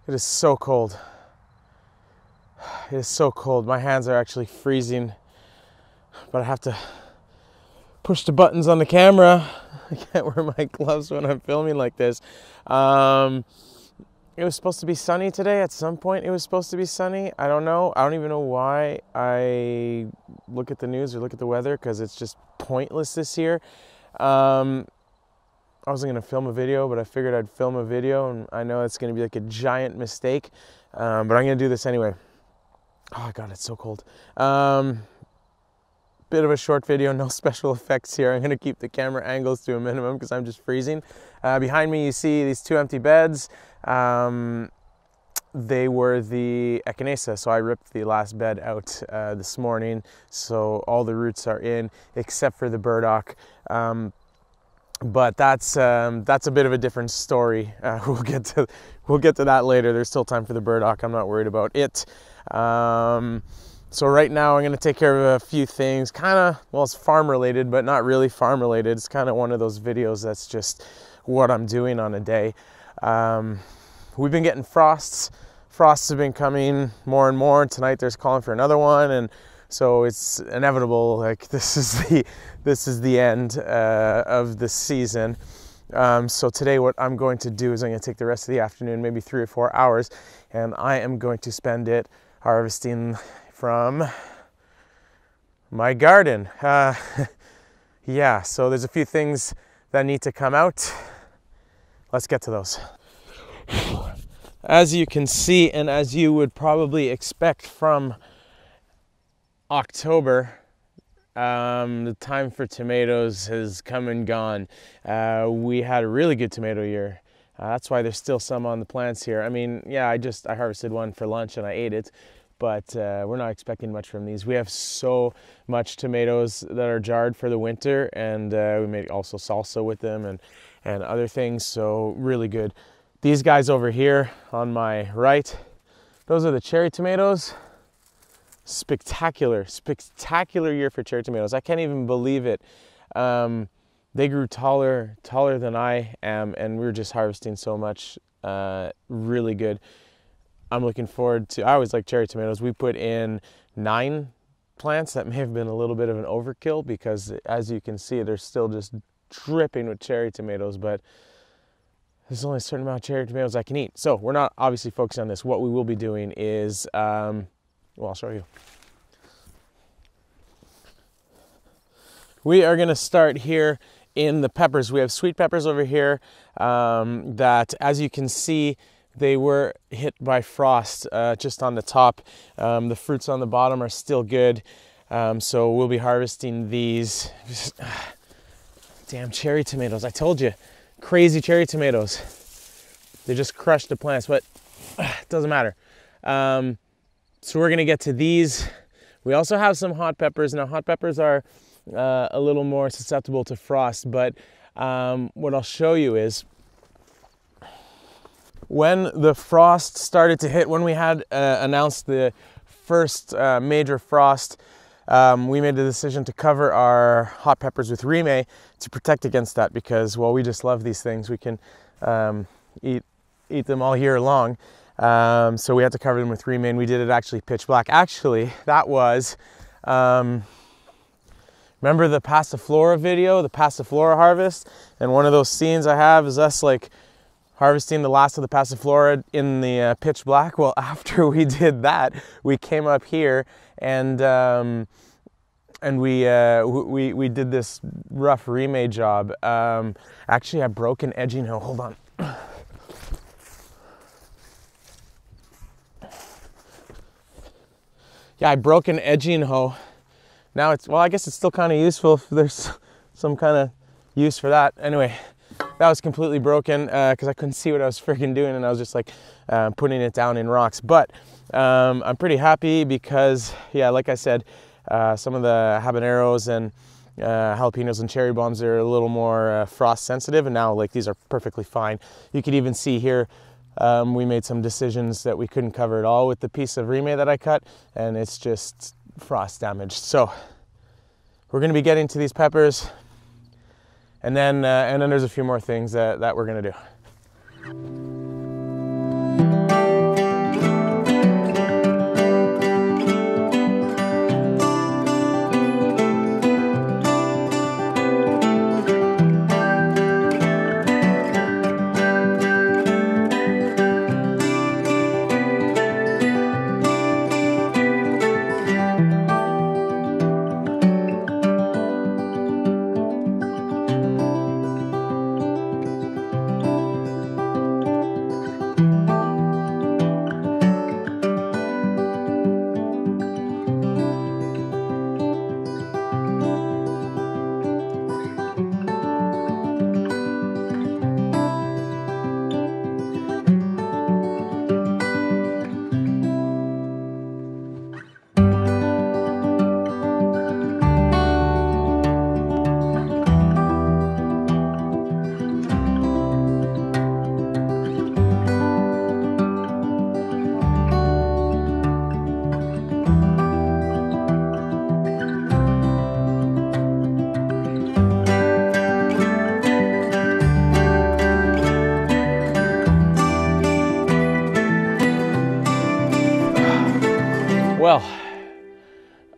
It is so cold. It is so cold. My hands are actually freezing, but I have to push the buttons on the camera. I can't wear my gloves when I'm filming like this. It was supposed to be sunny today. At some point it was supposed to be sunny. I don't know. I don't even know why I look at the news or look at the weather, because it's just pointless this year. I wasn't going to film a video, but I figured I'd film a video, and I know it's going to be like a giant mistake, but I'm going to do this anyway. Oh God, it's so cold. Bit of a short video, no special effects here. I'm going to keep the camera angles to a minimum because I'm just freezing. Behind me you see these two empty beds. They were the echinacea, so I ripped the last bed out this morning, so all the roots are in except for the burdock. But that's a bit of a different story. We'll get to that later. There's still time for the burdock. I'm not worried about it. So right now I'm going to take care of a few things, well, it's farm related, but not really farm related. It's kind of one of those videos that's just what I'm doing on a day. We've been getting frosts. Frosts have been coming more and more. Tonight there's calling for another one, and so it's inevitable. Like this is the end of the season. So today what I'm going to do is I'm going to take the rest of the afternoon, maybe 3 or 4 hours, and I am going to spend it harvesting from my garden. Yeah, so there's a few things that need to come out. Let's get to those. As you can see, and as you would probably expect from October, the time for tomatoes has come and gone. We had a really good tomato year. That's why there's still some on the plants here. I mean, yeah, I harvested one for lunch and I ate it, but we're not expecting much from these. We have so much tomatoes that are jarred for the winter, and we made also salsa with them and other things, so really good. These guys over here on my right, those are the cherry tomatoes. Spectacular year for cherry tomatoes. I can't even believe it. They grew taller than I am, and we were just harvesting so much. Really good. I'm looking forward to, I always like cherry tomatoes. We put in 9 plants. That may have been a little bit of an overkill because, as you can see, they're still just dripping with cherry tomatoes, but there's only a certain amount of cherry tomatoes I can eat. So we're not obviously focusing on this. What we will be doing is, well, I'll show you. We are going to start here in the peppers. We have sweet peppers over here that, as you can see, they were hit by frost just on the top. The fruits on the bottom are still good. So we'll be harvesting these. Damn cherry tomatoes. I told you, crazy cherry tomatoes. They just crushed the plants, but it doesn't matter. So we're going to get to these. We also have some hot peppers. Now, hot peppers are a little more susceptible to frost, but what I'll show you is when the frost started to hit, when we had announced the first major frost, we made the decision to cover our hot peppers with rime to protect against that, because, well, we just love these things. We can eat them all year long. So we had to cover them with rime, and we did it actually pitch black. Actually, that was, remember the passiflora video, the passiflora harvest? And one of those scenes I have is us like harvesting the last of the passiflora in the pitch black. Well, after we did that, we came up here and we did this rough rime job. Actually, I broke an edging hoe. Hold on. Yeah, I broke an edging hoe. Now it's, well, I guess it's still kind of useful if there's some kind of use for that. Anyway, that was completely broken because I couldn't see what I was freaking doing, and I was just like putting it down in rocks. But I'm pretty happy because, yeah, like I said, some of the habaneros and jalapenos and cherry bombs are a little more frost sensitive, and now like these are perfectly fine. You could even see here we made some decisions that we couldn't cover it all with the piece of rime that I cut, and it's just frost damaged. So we're going to be getting to these peppers, and then there's a few more things that we're going to do.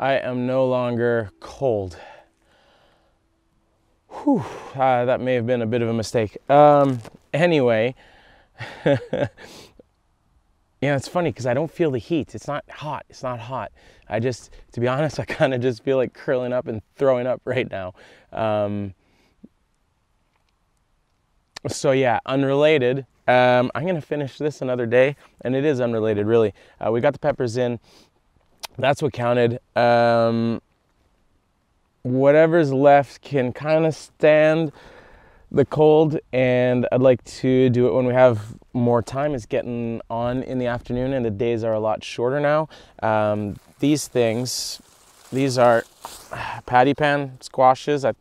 I am no longer cold. Whew, that may have been a bit of a mistake. Anyway, yeah, it's funny because I don't feel the heat. It's not hot. It's not hot. I just, to be honest, I kind of just feel like curling up and throwing up right now. So yeah, unrelated. I'm gonna finish this another day, and it is unrelated, really. We got the peppers in. That's what counted. Whatever's left can kind of stand the cold, and I'd like to do it when we have more time. It's getting on in the afternoon, and the days are a lot shorter now. These are patty pan squashes. I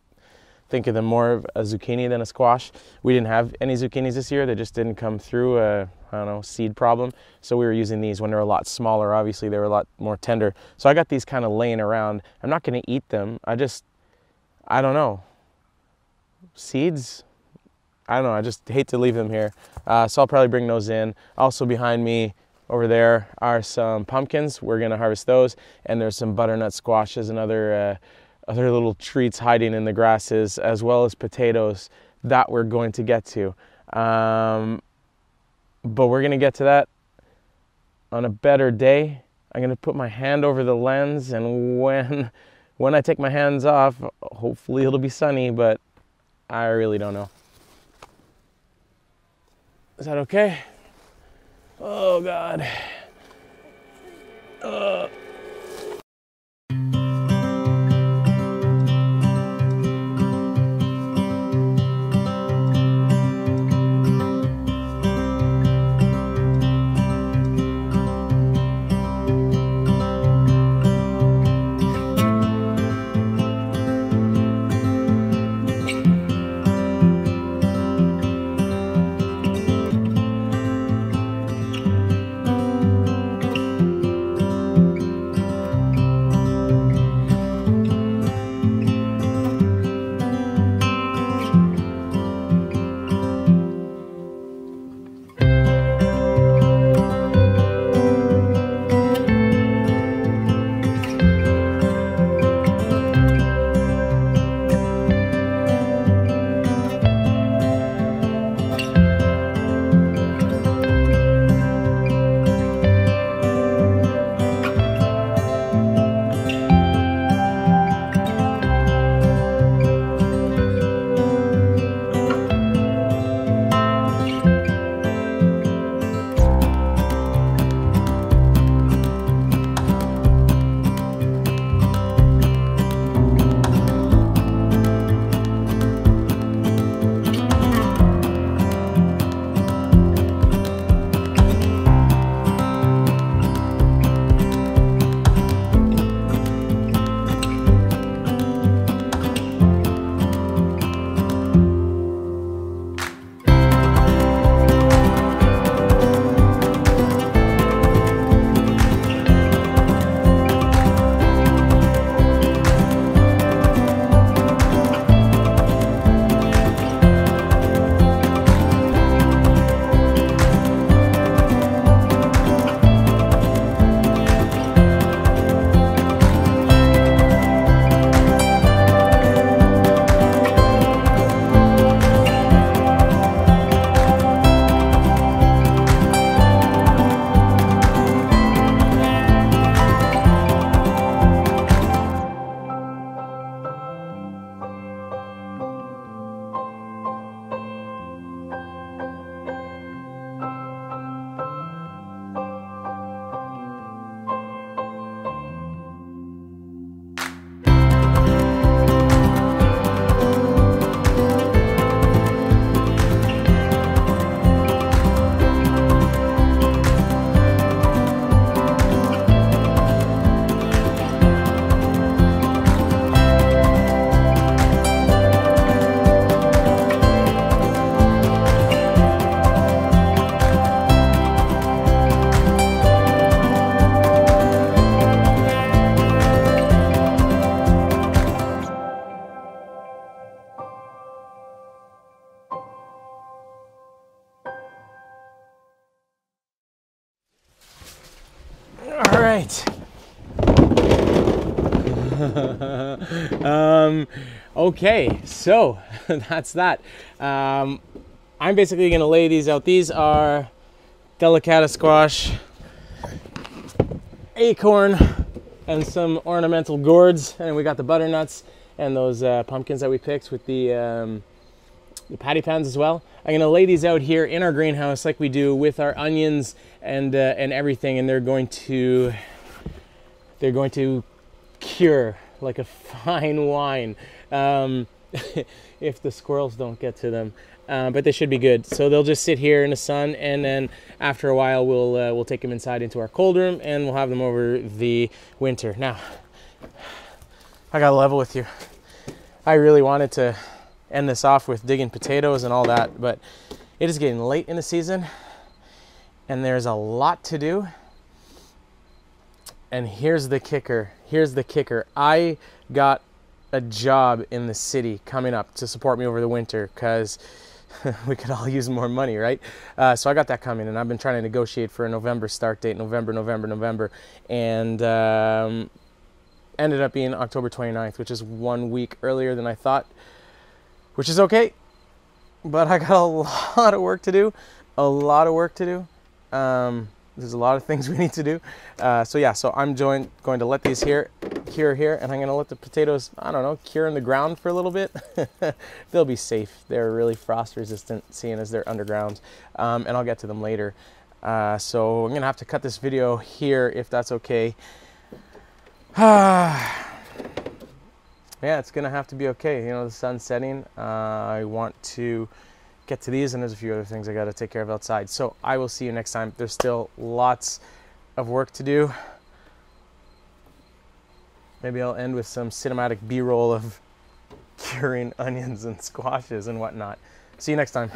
think of them more of a zucchini than a squash. We didn't have any zucchinis this year. They just didn't come through I don't know, seed problem. So we were using these when they're a lot smaller. Obviously, they were a lot more tender. So I got these kind of laying around. I'm not going to eat them. I don't know. Seeds? I don't know. I just hate to leave them here. So I'll probably bring those in. Also behind me over there are some pumpkins. We're going to harvest those. And there's some butternut squashes and other little treats hiding in the grasses, as well as potatoes that we're going to get to. But we're gonna get to that on a better day. I'm gonna put my hand over the lens, and when I take my hands off, hopefully it'll be sunny, but I really don't know. Is that okay? Oh God. All right. Okay, so that's that. I'm basically gonna lay these out. These are delicata squash, acorn, and some ornamental gourds, and we got the butternuts and those pumpkins that we picked with the patty pans as well. I'm gonna lay these out here in our greenhouse like we do with our onions and everything, and they're going to cure like a fine wine if the squirrels don't get to them. But they should be good. So they'll just sit here in the sun, and then after a while we'll take them inside into our cold room, and we'll have them over the winter. Now, I gotta level with you. I really wanted to end this off with digging potatoes and all that, but it is getting late in the season, and there's a lot to do. And here's the kicker. Here's the kicker. I got a job in the city coming up to support me over the winter, because we could all use more money, right? So I got that coming, and I've been trying to negotiate for a November start date, November, and ended up being October 29th, which is 1 week earlier than I thought, which is okay, but I got a lot of work to do, there's a lot of things we need to do. So yeah, so I'm going to let these cure here, and I'm gonna let the potatoes, I don't know, cure in the ground for a little bit. They'll be safe. They're really frost resistant, seeing as they're underground, and I'll get to them later. So I'm gonna have to cut this video here if that's okay. Yeah, it's gonna have to be okay. You know, the sun's setting. I want to get to these, and there's a few other things I gotta take care of outside. So I will see you next time. There's still lots of work to do. Maybe I'll end with some cinematic B-roll of curing onions and squashes and whatnot. See you next time.